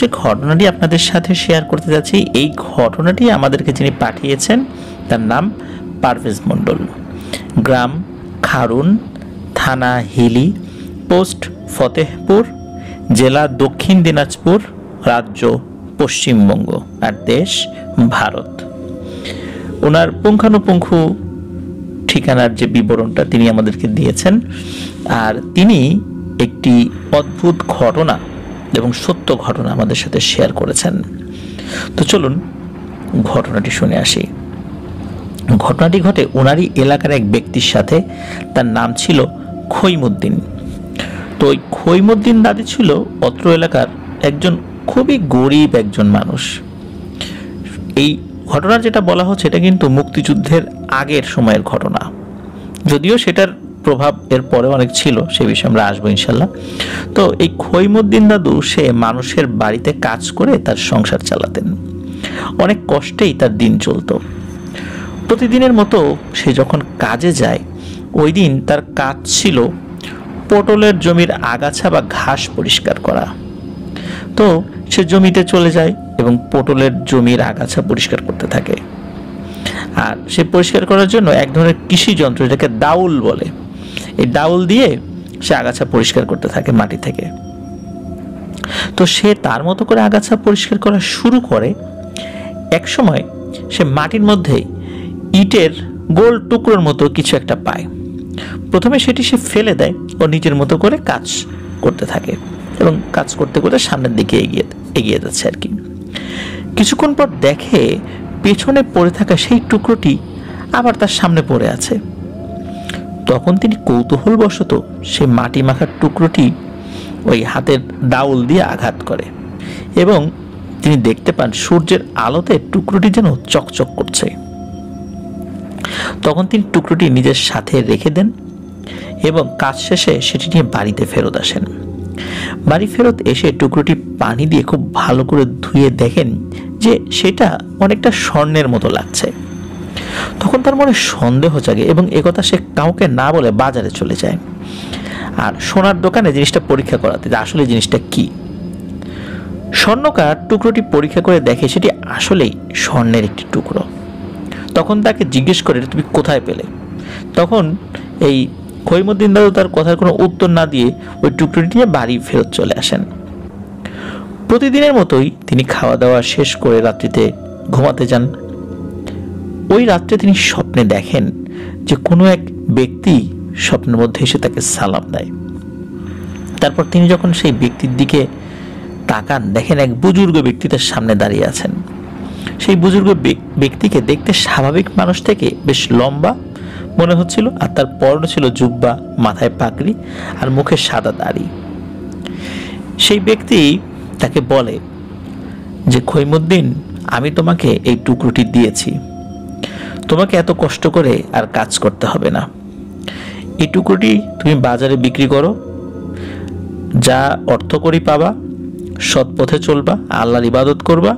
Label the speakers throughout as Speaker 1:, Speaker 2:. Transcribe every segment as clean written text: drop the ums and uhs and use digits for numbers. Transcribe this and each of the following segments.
Speaker 1: যে ঘটনাটি আপনাদের সাথে শেয়ার করতে যাচ্ছি, এই ঘটনাটি আমাদেরকে যিনি পাঠিয়েছেন তার নাম পারভেজ মণ্ডল। গ্রাম খারুন, থানা হিলি, পোস্ট ফতেহপুর, জেলা দক্ষিণ দিনাজপুর, রাজ্য পশ্চিমবঙ্গ, আর দেশ ভারত। ওনার পুঙ্খানুপুঙ্খ ঠিকানার যে বিবরণটা তিনি আমাদেরকে দিয়েছেন, আর তিনি একটি অদ্ভুত ঘটনা এবং সত্য ঘটনা আমাদের সাথে শেয়ার করেছেন। তো চলুন ঘটনাটি শুনে আসি। ঘটনাটি ঘটে ওনারই এলাকার এক ব্যক্তির সাথে। তার নাম ছিল খৈমুদ্দিন। তো ওই খৈমুদ্দিন দাদি ছিল অত্র এলাকার একজন খুবই গরিব একজন মানুষ। এই ঘটনা যেটা বলা হচ্ছে এটা কিন্তু মুক্তিযুদ্ধের আগের সময়ের ঘটনা, যদিও সেটার প্রভাব এর পরে অনেক ছিল, সে বিষয়ে আমরা আসবো ইনশাল্লাহ। তো এই খৈমুদ্দিন দাদু সে মানুষের বাড়িতে কাজ করে তার সংসার চালাতেন। অনেক কষ্টেই তার দিন চলত। প্রতিদিনের মতো সে যখন কাজে যায়, ওই দিন তার কাজ ছিল পটলের জমির আগাছা বা ঘাস পরিষ্কার করা। তো সে জমিতে চলে যায় এবং পটলের জমির আগাছা পরিষ্কার করতে থাকে। আর সে পরিষ্কার করার জন্য এক ধরনের কৃষি যন্ত্র, যেটাকে দাউল বলে, এই দাউল দিয়ে সে আগাছা পরিষ্কার করতে থাকে মাটি থেকে। তো সে তার মতো করে আগাছা পরিষ্কার করা শুরু করে। এক সময় সে মাটির মধ্যে ইটের গোল টুকরোর মতো কিছু একটা পায়। প্রথমে সেটি সে ফেলে দেয় ও নিজের মতো করে কাজ করতে থাকে এবং কাজ করতে করতে সামনের দিকে এগিয়ে যাচ্ছে আর কি। কিছুক্ষণ পর দেখে পেছনে পড়ে থাকা সেই টুকরোটি আবার তার সামনে পড়ে আছে। তখন তিনি কৌতূহলবশত সেই মাটি মাখার টুকরোটি ওই হাতের দাউল দিয়ে আঘাত করে এবং তিনি দেখতে পান সূর্যের আলোতে টুকরোটি যেন চকচক করছে। তখন তিনি টুকরোটি নিজের সাথে রেখে দেন এবং কাজ শেষে সেটি নিয়ে বাড়িতে ফেরত আসেন। বাড়ি ফেরত এসে টুকরোটি পানি দিয়ে খুব ভালো করে ধুয়ে দেখেন যে সেটা অনেকটা স্বর্ণের মতো লাগছে। তখন তার মনে সন্দেহ জাগে এবং একথা সে কাউকে না বলে বাজারে চলে যায় আর সোনার দোকানে জিনিসটা পরীক্ষা করাতে, যে আসলে জিনিসটা কি। স্বর্ণকার টুকরোটি পরীক্ষা করে দেখে সেটি আসলেই স্বর্ণের একটি টুকরো। তখন তাকে জিজ্ঞেস করে, তুমি কোথায় পেলে? তখন এই খৈমুদ্দিন দাদু তার কথার কোনো উত্তর না দিয়ে ওই টুকরোটি নিয়ে বাড়ি ফেরত চলে আসেন। প্রতিদিনের মতোই তিনি খাওয়া দাওয়া শেষ করে রাত্রিতে ঘুমাতে যান। ওই রাত্রে তিনি স্বপ্নে দেখেন যে কোনো এক ব্যক্তি স্বপ্নের মধ্যে এসে তাকে সালাম দেয়। তারপর তিনি যখন সেই ব্যক্তির দিকে তাকান, দেখেন এক বুজুর্গ ব্যক্তি তার সামনে দাঁড়িয়ে আছেন। সেই বুজুর্গ ব্যক্তিকে দেখতে স্বাভাবিক মানুষ থেকে বেশ লম্বা মনে হচ্ছিল, আর তার পরনে ছিল জুব্বা, মাথায় পাগড়ি আর মুখে সাদা দাড়ি। সেই ব্যক্তি তাকে বলে যে, খৈমুদ্দিন, আমি তোমাকে এই টুকরোটি দিয়েছি, তোমাকে এত কষ্ট করে আর কাজ করতে হবে না। এই টুকরোটি তুমি বাজারে বিক্রি করো, যা অর্থ করি পাবা, সৎ পথে চলবা, আল্লাহর ইবাদত করবা,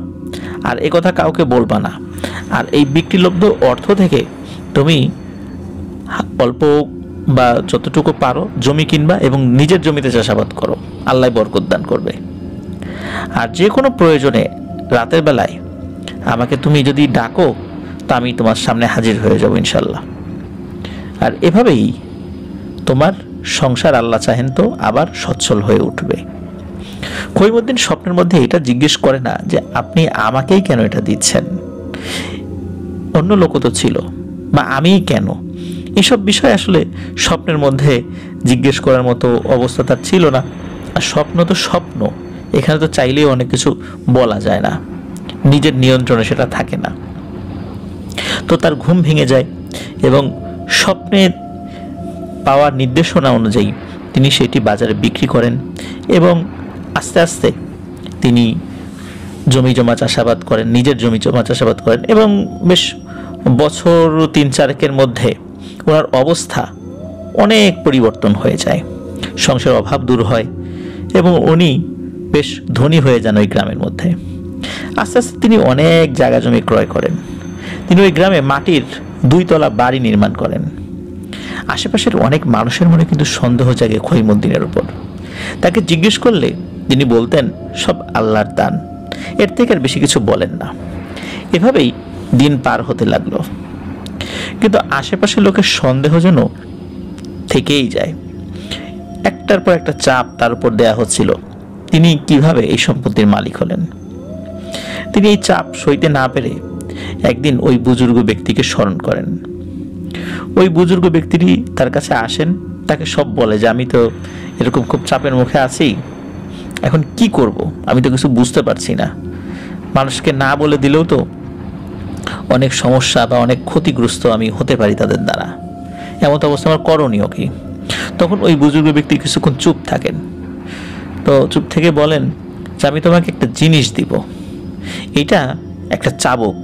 Speaker 1: আর এ কথা কাউকে বলবা না। আর এই বিক্রিলব্ধ অর্থ থেকে তুমি অল্প বা যতটুকু পারো জমি কিনবা এবং নিজের জমিতে চাষাবাদ করো, আল্লাহ বরকত দান করবে। আর যে কোনো প্রয়োজনে রাতের বেলায় আমাকে তুমি যদি ডাকো, তা আমি তোমার সামনে হাজির হয়ে যাব ইনশাল্লাহ। আর এভাবেই তোমার সংসার আল্লাহ চাহেন তো আবার সচ্ছল হয়ে উঠবে। খৈমুদ্দিন স্বপ্নের মধ্যে এটা জিজ্ঞেস করে না যে আপনি আমাকেই কেন এটা দিচ্ছেন, অন্য লোক তো ছিল, বা আমিই কেন। এসব বিষয় আসলে স্বপ্নের মধ্যে জিজ্ঞেস করার মতো অবস্থা তার ছিল না। আর স্বপ্ন তো স্বপ্ন, এখানে তো চাইলেই অনেক কিছু বলা যায় না, নিজের নিয়ন্ত্রণে সেটা থাকে না। তো তার ঘুম ভেঙে যায় এবং স্বপ্নের পাওয়া নির্দেশনা অনুযায়ী তিনি সেটি বাজারে বিক্রি করেন এবং আস্তে আস্তে তিনি জমি জমা চাষাবাদ করেন, নিজের জমি জমা চাষাবাদ করেন এবং বেশ বছর 3-4 মধ্যে ওনার অবস্থা অনেক পরিবর্তন হয়ে যায়। সংসার অভাব দূর হয় এবং উনি বেশ ধনী হয়ে যান ওই গ্রামের মধ্যে। আস্তে আস্তে তিনি অনেক জায়গা জমি ক্রয় করেন। তিনি ওই গ্রামে মাটির 2 তলা বাড়ি নির্মাণ করেন। আশেপাশের অনেক মানুষের মনে কিন্তু সন্দেহ জাগে খৈমুদ্দিনের উপর। তাকে জিজ্ঞেস করলে তিনি বলতেন সব আল্লাহর দান, এর থেকে আর বেশি কিছু বলেন না। এভাবেই দিন পার হতে লাগলো, কিন্তু আশেপাশের লোকের সন্দেহ যেন থেকেই যায়। একটার পর একটা চাপ তার উপর দেয়া হচ্ছিল, তিনি কিভাবে এই সম্পত্তির মালিক হলেন। তিনি এই চাপ সইতে না পেরে একদিন ওই বুজুর্গ ব্যক্তিকে স্মরণ করেন। ওই বুজুর্গ ব্যক্তিটি তার কাছে আসেন, তাকে সব বলে যে আমি তো এরকম খুব চাপের মুখে আছি, এখন কি করব, আমি তো কিছু বুঝতে পারছি না, মানুষকে না বলে দিলেও তো অনেক সমস্যা বা অনেক ক্ষতিগ্রস্ত আমি হতে পারি তাদের দ্বারা, এমন অবস্থা আমার করণীয় কি। তখন ওই বুজুর্গ ব্যক্তি কিছুক্ষণ চুপ থাকেন, তো চুপ থেকে বলেন যে আমি তোমাকে একটা জিনিস দিব, এটা একটা চাবুক,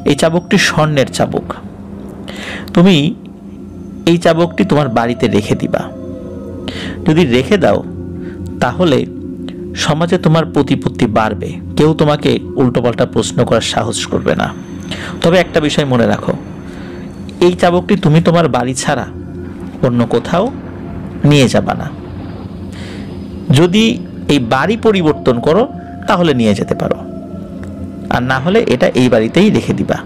Speaker 1: এই চাবুকটি স্বর্ণের চাবুক, তুমি এই চাবুকটি তোমার বাড়িতে রেখে দিবা। যদি রেখে দাও তাহলে সমাজে তোমার প্রতিপত্তি বাড়বে, কেউ তোমাকে উল্টোপাল্টা প্রশ্ন করার সাহস করবে না। তবে একটা বিষয় মনে রাখো, এই চাবুকটি তুমি তোমার বাড়ি ছাড়া অন্য কোথাও নিয়ে যাবা না। যদি এই বাড়ি পরিবর্তন করো তাহলে নিয়ে যেতে পারো, আর না হলে এটা এই বাড়িতেই রেখে দিবা।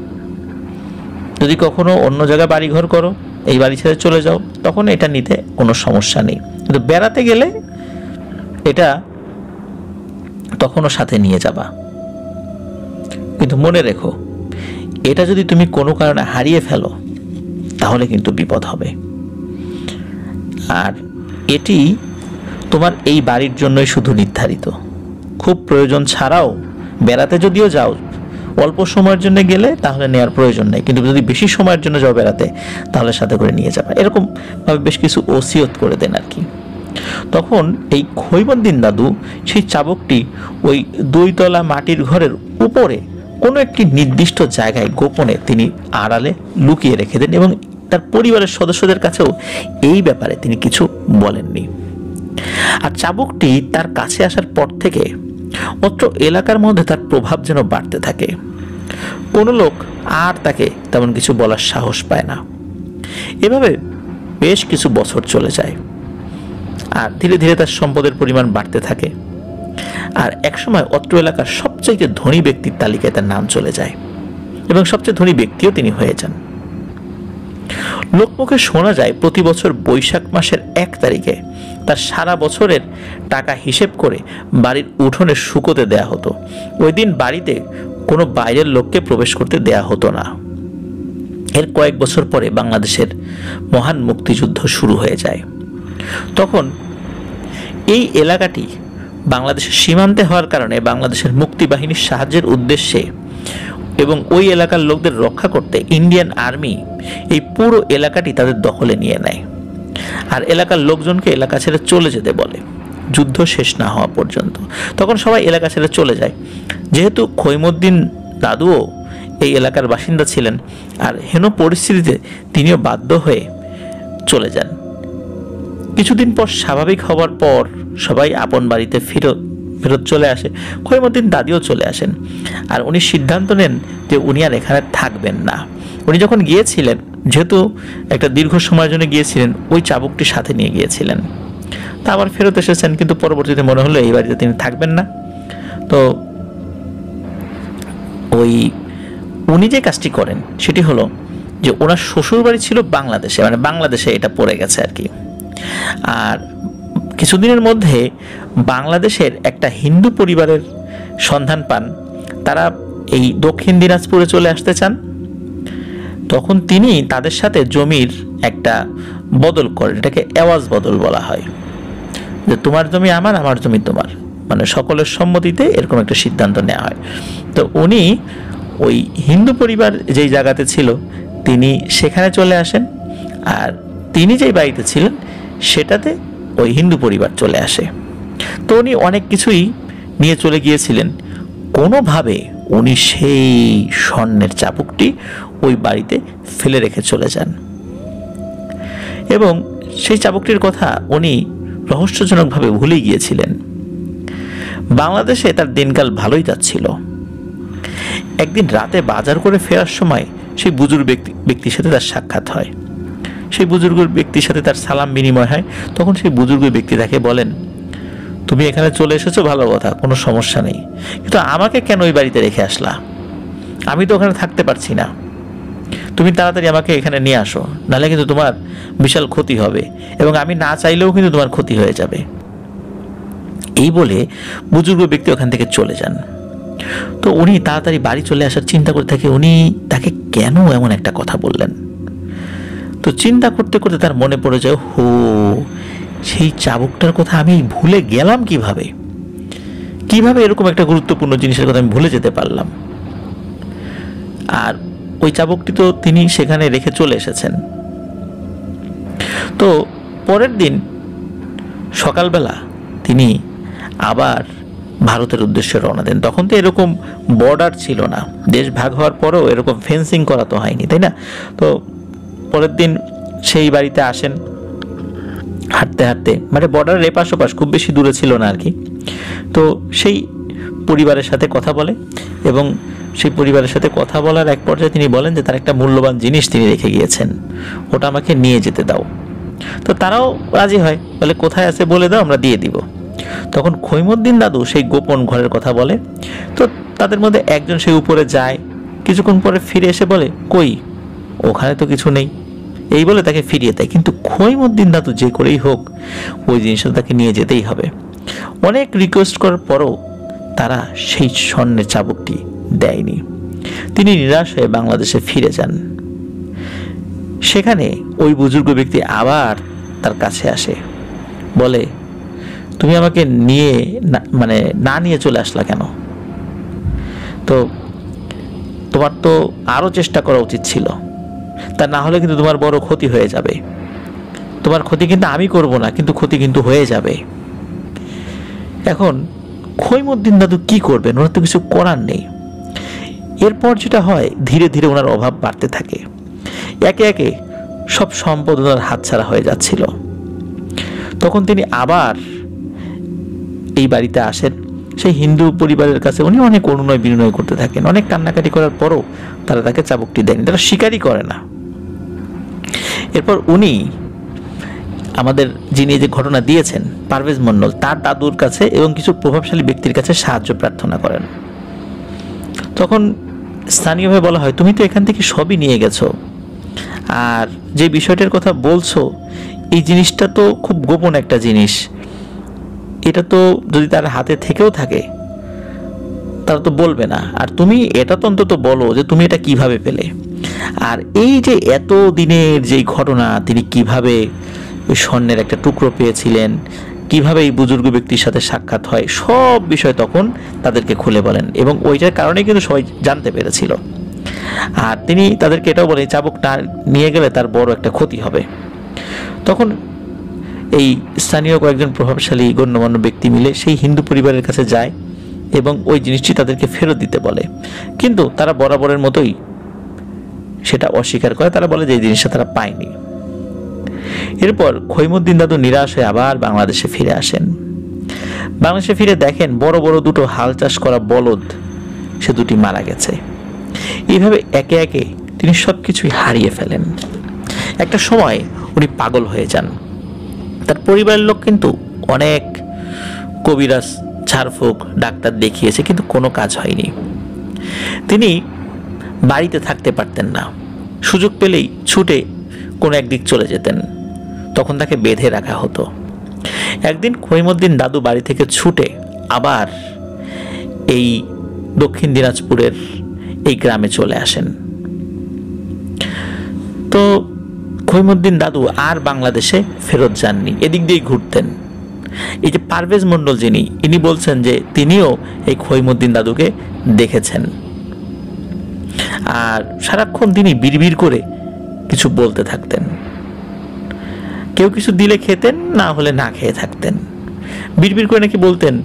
Speaker 1: যদি কখনো অন্য জায়গায় বাড়ি ঘর করো, এই বাড়ি ছেড়ে চলে যাও, তখন এটা নিতে কোনো সমস্যা নেই, কিন্তু বেড়াতে গেলে এটা তখনও সাথে নিয়ে যাবা। কিন্তু মনে রেখো, এটা যদি তুমি কোনো কারণে হারিয়ে ফেলো তাহলে কিন্তু বিপদ হবে, আর এটি তোমার এই বাড়ির জন্যই শুধু নির্ধারিত। খুব প্রয়োজন ছাড়াও বেড়াতে যদিও যাও, অল্প সময়ের জন্য গেলে তাহলে নেওয়ার প্রয়োজন নেই, কিন্তু যদি বেশি সময়ের জন্য যাও বেড়াতে তাহলে সাথে করে নিয়ে যাবে। এরকম ভাবে বেশ কিছু ওসিয়ত করে দেন আর কি। তখন এই খৈমুদ্দিন দাদু সেই চাবুকটি ওই 2 তলা মাটির ঘরের উপরে কোনো একটি নির্দিষ্ট জায়গায় গোপনে তিনি আড়ালে লুকিয়ে রেখে দেন, এবং তার পরিবারের সদস্যদের কাছেও এই ব্যাপারে তিনি কিছু বলেননি। আর চাবুকটি তার কাছে আসার পর থেকে অত্র এলাকার মধ্যে তার প্রভাব যেন বাড়তে থাকে। কোনো লোক আর তাকে তেমন কিছু বলার সাহস পায় না। এভাবে বেশ কিছু বছর চলে যায়, আর ধীরে ধীরে তার সম্পদের পরিমাণ বাড়তে থাকে, আর একসময় অত্র এলাকার সবচেয়ে ধনী ব্যক্তির তালিকায় তার নাম চলে যায়, এবং সবচেয়ে ধনী ব্যক্তিও তিনি হয়ে যান। লোকমুখে শোনা যায় প্রতি বছর বৈশাখ মাসের 1 তারিখে তার সারা বছরের টাকা হিসেব করে বাড়ির উঠোনে শুকোতে দেয়া হতো। ওই দিন বাড়িতে কোনো বাইরের লোককে প্রবেশ করতে দেয়া হতো না। এর কয়েক বছর পরে বাংলাদেশের মহান মুক্তিযুদ্ধ শুরু হয়ে যায়। তখন এই এলাকাটি বাংলাদেশের সীমান্তে হওয়ার কারণে বাংলাদেশের মুক্তিবাহিনীর সাহায্যের উদ্দেশ্যে এবং ওই এলাকার লোকদের রক্ষা করতে ইন্ডিয়ান আর্মি এই পুরো এলাকাটি তাদের দখলে নিয়ে নেয়, আর এলাকার লোকজনকে এলাকা ছেড়ে চলে যেতে বলে যুদ্ধ শেষ না হওয়া পর্যন্ত। তখন সবাই এলাকা ছেড়ে চলে যায়। যেহেতু খৈমুদ্দিন দাদুও এই এলাকার বাসিন্দা ছিলেন, আর হেন পরিস্থিতিতে তিনিও বাধ্য হয়ে চলে যান। কিছুদিন পর স্বাভাবিক হওয়ার পর সবাই আপন বাড়িতে ফেরত চলে আসে। খৈমুদ্দিন দাদিও চলে আসেন, আর উনি সিদ্ধান্ত নেন যে উনি আর এখানে থাকবেন না। উনি যখন গিয়েছিলেন, যেহেতু একটা দীর্ঘ সময়ের জন্য গিয়েছিলেন, ওই চাবুকটি সাথে নিয়ে গিয়েছিলেন। তা আবার ফেরত এসেছেন, কিন্তু পরবর্তীতে মনে হলো এই বাড়িতে তিনি থাকবেন না। তো ওই উনি যে কাজটি করেন সেটি হলো যে ওনার শ্বশুর বাড়ি ছিল বাংলাদেশে, মানে বাংলাদেশে এটা পড়ে গেছে আর কি। আর কিছুদিনের মধ্যে বাংলাদেশের একটা হিন্দু পরিবারের সন্ধান পান, তারা এই দক্ষিণ দিনাজপুরে চলে আসতে চান। তখন তিনি তাদের সাথে জমির একটা বদল করেন, এটাকে এওয়াজ বদল বলা হয়, যে তোমার জমি আমার, আমার জমি তোমার, মানে সকলের সম্মতিতে এরকম একটা সিদ্ধান্ত নেওয়া হয়। তো উনি ওই হিন্দু পরিবার যেই জায়গাতে ছিল তিনি সেখানে চলে আসেন, আর তিনি যেই বাড়িতে ছিলেন সেটাতে ওই হিন্দু পরিবার চলে আসে। তো উনি অনেক কিছুই নিয়ে চলে গিয়েছিলেন, কোনোভাবে উনি সেই স্বর্ণের চাবুকটি ওই বাড়িতে ফেলে রেখে চলে যান, এবং সেই চাবুকটির কথা উনি রহস্যজনকভাবে ভুলে গিয়েছিলেন। বাংলাদেশে তার দিনকাল ভালোই যাচ্ছিল। একদিন রাতে বাজার করে ফেরার সময় সেই বুজুর্গ ব্যক্তির সাথে তার সাক্ষাৎ হয়। সেই বুজুর্গ ব্যক্তির সাথে তার সালাম বিনিময় হয়। তখন সেই বুজুর্গ ব্যক্তি তাকে বলেন, তুমি এখানে চলে এসেছো ভালো কথা, কোনো সমস্যা নেই, কিন্তু আমাকে কেন ওই বাড়িতে রেখে আসলা? আমি তো ওখানে থাকতে পারছি না। তুমি তাড়াতাড়ি আমাকে এখানে নিয়ে আসো, নাহলে কিন্তু তোমার বিশাল ক্ষতি হবে, এবং আমি না চাইলেও কিন্তু তোমার ক্ষতি হয়ে যাবে। এই বলে বুজুর্গ ব্যক্তি ওখান থেকে চলে যান। তো উনি তাড়াতাড়ি বাড়ি চলে আসার চিন্তা করে থাকে, উনি তাকে কেন এমন একটা কথা বললেন। তো চিন্তা করতে করতে তার মনে পড়ে যায়, হো, সেই চাবুকটার কথা আমি ভুলে গেলাম কিভাবে? কিভাবে এরকম একটা গুরুত্বপূর্ণ জিনিসের কথা আমি ভুলে যেতে পারলাম? আর ওই চাবুকটি তো তিনি সেখানে রেখে চলে এসেছেন। তো পরের দিন সকালবেলা তিনি আবার ভারতের উদ্দেশ্যে রওনা দেন। তখন তো এরকম বর্ডার ছিল না, দেশ ভাগ হওয়ার পরেও এরকম ফেন্সিং করা তো হয়নি, তাই না? তো পরের দিন সেই বাড়িতে আসেন হাঁটতে হাঁটতে, মানে বর্ডারের এপাশ ওপাশ, খুব বেশি দূরে ছিল না আর কি। তো সেই পরিবারের সাথে কথা বলে, এবং সেই পরিবারের সাথে কথা বলার এক পর্যায়ে তিনি বলেন যে তার একটা মূল্যবান জিনিস তিনি রেখে গিয়েছেন, ওটা আমাকে নিয়ে যেতে দাও। তো তারাও রাজি হয়, বলে কোথায় আছে বলে দাও, আমরা দিয়ে দিব। তখন খৈমুদ্দিন দাদু সেই গোপন ঘরের কথা বলে। তো তাদের মধ্যে একজন সেই উপরে যায়, কিছুক্ষণ পরে ফিরে এসে বলে, কই, ওখানে তো কিছু নেই। এই বলে তাকে ফিরিয়ে দেয়। কিন্তু খৈমুদ্দিন দাদু যে করেই হোক ওই জিনিসটা তাকে নিয়ে যেতেই হবে। অনেক রিকোয়েস্ট করার পরও তারা সেই স্বর্ণের চাবুকটি দেয়নি। তিনি নিরাশ হয়ে বাংলাদেশে ফিরে যান। সেখানে ওই বুজুর্গ ব্যক্তি আবার তার কাছে আসে, বলে, তুমি আমাকে নিয়ে না নিয়ে চলে আসলা কেন? তো তোমার তো আরো চেষ্টা করা উচিত ছিল, তা না হলে কিন্তু তোমার বড় ক্ষতি হয়ে যাবে। তোমার ক্ষতি কিন্তু আমি করব না, কিন্তু ক্ষতি কিন্তু হয়ে যাবে। এখন খৈমুদ্দিন দাদু কি করবেন? ওনার তো কিছু করার নেই। এরপর যেটা হয়, ধীরে ধীরে ওনার অভাব বাড়তে থাকে। একে একে সব সম্পদ ওনার হাতছাড়া হয়ে যাচ্ছিল। তখন তিনি আবার এই বাড়িতে আসেন, সেই হিন্দু পরিবারের কাছে উনি অনেক অনুনয় বিনয় করতে থাকেন। অনেক কান্নাকাটি করার পরও তারা তাকে চাবুকটি দেন, তারা স্বীকারই করে না। এরপর উনি আমাদের যিনি যে ঘটনা দিয়েছেন পারভেজ মন্ডল, তার দাদুর কাছে এবং কিছু প্রভাবশালী ব্যক্তির কাছে সাহায্য প্রার্থনা করেন। তখন স্থানীয়ভাবে বলা হয়, তুমি তো এখান থেকে সবই নিয়ে গেছো, আর যে বিষয়টার কথা বলছো এই জিনিসটা তো খুব গোপন একটা জিনিস। এটা তো যদি তার হাতে থেকেও থাকে তারা তো বলবে না। আর তুমি এটা তো অন্তত বলো যে তুমি এটা কিভাবে পেলে। আর এই যে এত দিনের যেই ঘটনা, তিনি কিভাবে ওই স্বর্ণের একটা টুকরো পেয়েছিলেন, কিভাবে এই বুজুর্গ ব্যক্তির সাথে সাক্ষাৎ হয়, সব বিষয় তখন তাদেরকে খুলে বলেন, এবং ওইটার কারণে কিন্তু সবাই জানতে পেরেছিল। আর তিনি তাদেরকে এটাও বলেন, চাবুকটা নিয়ে গেলে তার বড় একটা ক্ষতি হবে। তখন এই স্থানীয় কয়েকজন প্রভাবশালী গণ্যমান্য ব্যক্তি মিলে সেই হিন্দু পরিবারের কাছে যায় এবং ওই জিনিসটি তাদেরকে ফেরত দিতে বলে, কিন্তু তারা বরাবরের মতোই সেটা অস্বীকার করে। তারা বলে যে এই জিনিসটা তারা পায়নি। এরপর খৈমুদ্দিন দাদু নিরাশ হয়ে আবার বাংলাদেশে ফিরে আসেন। বাংলাদেশে ফিরে দেখেন বড় বড় দুটো হাল চাষ করা বলদ সে দুটি মারা গেছে। এইভাবে একে একে তিনি সবকিছুই হারিয়ে ফেলেন। একটা সময় উনি পাগল হয়ে যান। তার পরিবারের লোক কিন্তু অনেক কবিরাজ, ঝাড়ফুঁক, ডাক্তার দেখিয়েছে, কিন্তু কোনো কাজ হয়নি। তিনি বাড়িতে থাকতে পারতেন না, সুযোগ পেলেই ছুটে কোনো একদিক চলে যেতেন, তখন তাকে বেঁধে রাখা হতো। একদিন খৈমুদ্দিন দাদু বাড়ি থেকে ছুটে আবার এই দক্ষিণ দিনাজপুরের এই গ্রামে চলে আসেন। তো খৈমুদ্দিন দাদু আর বাংলাদেশে ফেরত যাননি, এদিক দিয়েই ঘুরতেন। এই যে পারভেজ মন্ডল যিনি, ইনি বলছেন যে তিনিও এই খৈমুদ্দিন দাদুকে দেখেছেন, আর সারাক্ষণ তিনি বিড়বিড় করে কিছু বলতে থাকতেন। কেউ কিছু দিলে খেতেন, না হলে না খেয়ে থাকতেন। বিড়বিড় করে নাকি বলতেন,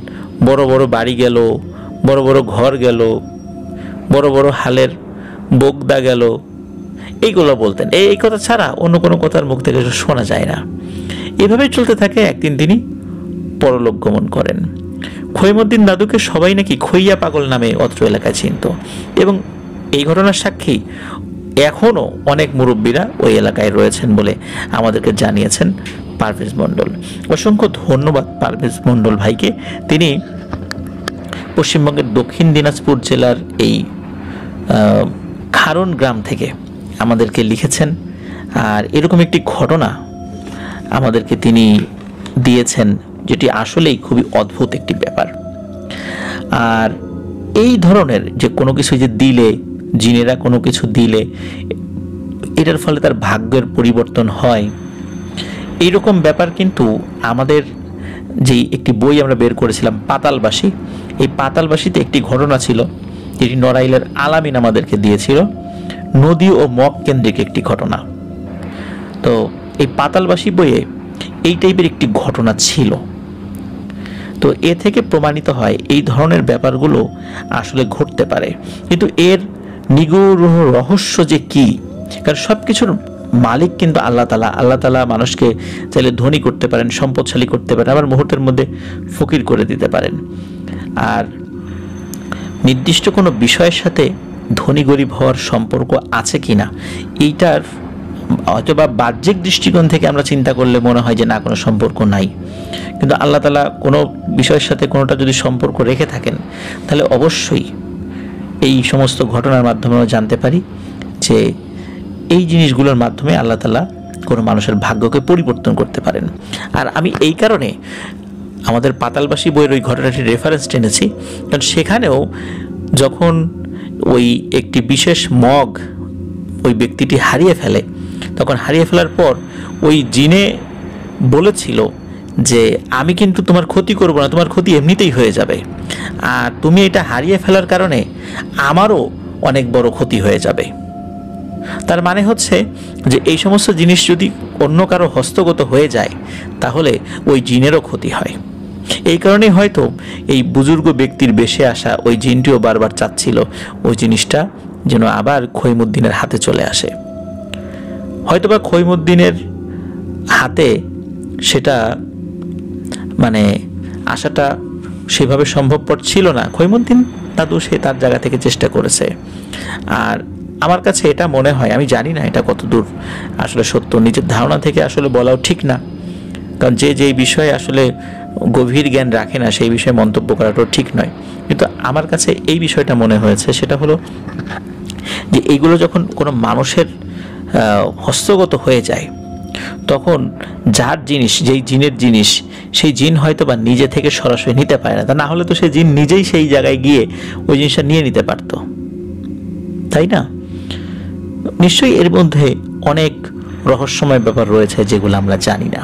Speaker 1: বড় বড় বাড়ি গেল, বড় বড় ঘর গেল, বড় বড় হালের বোগদা গেল, এইগুলো বলতেন। এই কথা ছাড়া অন্য কোনো কথার মুখ থেকে শোনা যায় না। এভাবেই চলতে থাকে। একদিন তিনি পরলোক গমন করেন। খৈমুদ্দিন দাদুকে সবাই নাকি খইয়া পাগল নামে অত্র এলাকায় চিনত, এবং এই ঘটনার সাক্ষী এখনও অনেক মুরব্বীরা ওই এলাকায় রয়েছেন বলে আমাদেরকে জানিয়েছেন পারভেজ মণ্ডল। অসংখ্য ধন্যবাদ পারভেজ মণ্ডল ভাইকে। তিনি পশ্চিমবঙ্গের দক্ষিণ দিনাজপুর জেলার এই খারণ গ্রাম থেকে আমাদেরকে লিখেছেন, আর এরকম একটি ঘটনা আমাদেরকে তিনি দিয়েছেন যেটি আসলেই খুবই অদ্ভুত একটি ব্যাপার। আর এই ধরনের যে কোনো কিছু যে দিলে, জিনেরা কোনো কিছু দিলে এটার ফলে তার ভাগ্যের পরিবর্তন হয়, এইরকম ব্যাপার কিন্তু আমাদের যেই একটি বই আমরা বের করেছিলাম পাতালবাসী, এই পাতালবাসীতে একটি ঘটনা ছিল যেটি নড়াইলের আলামিন আমাদেরকে দিয়েছিল, নদী ও মগ কেন্দ্রিক একটি ঘটনা। তো এই পাতালবাসী বইয়ে এই টাইপের একটি ঘটনা ছিল। তো এ থেকে প্রমাণিত হয় এই ধরনের ব্যাপারগুলো আসলে ঘটতে পারে, কিন্তু এর নিগূঢ় রহস্য যে কি, কারণ সব কিছুর মালিক কিন্তু আল্লাহ তাআলা। আল্লাহ তাআলা মানুষকে চাইলে ধনী করতে পারেন, সম্পদশালী করতে পারেন, আবার মুহূর্তের মধ্যে ফকির করে দিতে পারেন। আর নির্দিষ্ট কোনো বিষয়ের সাথে ধনী গরিব হওয়ার সম্পর্ক আছে কিনা, এইটার হয়তোবা বাহ্যিক দৃষ্টিকোণ থেকে আমরা চিন্তা করলে মনে হয় যে না, কোনো সম্পর্ক নাই। কিন্তু আল্লাহ তাআলা কোনো বিষয়ের সাথে কোনোটা যদি সম্পর্ক রেখে থাকেন, তাহলে অবশ্যই এই সমস্ত ঘটনার মাধ্যমে আমরা জানতে পারি যে এই জিনিসগুলোর মাধ্যমে আল্লাহ তাআলা কোনো মানুষের ভাগ্যকে পরিবর্তন করতে পারেন। আর আমি এই কারণে আমাদের পাতালবাসী বইয়ের ওই ঘটনাটি রেফারেন্স টেনেছি, কারণ সেখানেও যখন ওই একটি বিশেষ মগ ওই ব্যক্তিটি হারিয়ে ফেলে, তখন হারিয়ে ফেলার পর ওই জিনে বলেছিল যে আমি কিন্তু তোমার ক্ষতি করব না, তোমার ক্ষতি এমনিতেই হয়ে যাবে, আর তুমি এটা হারিয়ে ফেলার কারণে আমারও অনেক বড় ক্ষতি হয়ে যাবে। তার মানে হচ্ছে যে এই সমস্ত জিনিস যদি অন্য কারো হস্তগত হয়ে যায়, তাহলে ওই জিনেরও ক্ষতি হয়। এই কারণেই হয়তো এই বুজুর্গ ব্যক্তির বেশে আসা ওই জিনটিও বারবার চাচ্ছিল ওই জিনিসটা যেন আবার খৈমুদ্দিনের হাতে চলে আসে। হয়তোবা খৈমুদ্দিনের হাতে সেটা মানে আসাটা সেভাবে সম্ভবপর ছিল না। খৈমুদ্দিন দাদু সে তার জায়গা থেকে চেষ্টা করেছে। আর আমার কাছে এটা মনে হয়, আমি জানি না এটা কতদূর আসলে সত্য, নিজের ধারণা থেকে আসলে বলাও ঠিক না, কারণ যে যেই বিষয়ে আসলে গভীর জ্ঞান রাখে না সেই বিষয়ে মন্তব্য করাটাও ঠিক নয়। কিন্তু আমার কাছে এই বিষয়টা মনে হয়েছে, সেটা হলো যে এইগুলো যখন কোনো মানুষের হস্তগত হয়ে যায়, তখন যার জিনিস, যেই জিনের জিনিস, সেই জিন হয়তো বা নিজে থেকে সরাসরি নিতে পারে না। তা না হলে তো সেই জিন নিজেই সেই জায়গায় গিয়ে ওই জিনিসটা নিয়ে নিতে পারতো, তাই না? নিশ্চয়ই এর মধ্যে অনেক রহস্যময় ব্যাপার রয়েছে যেগুলো আমরা জানি না।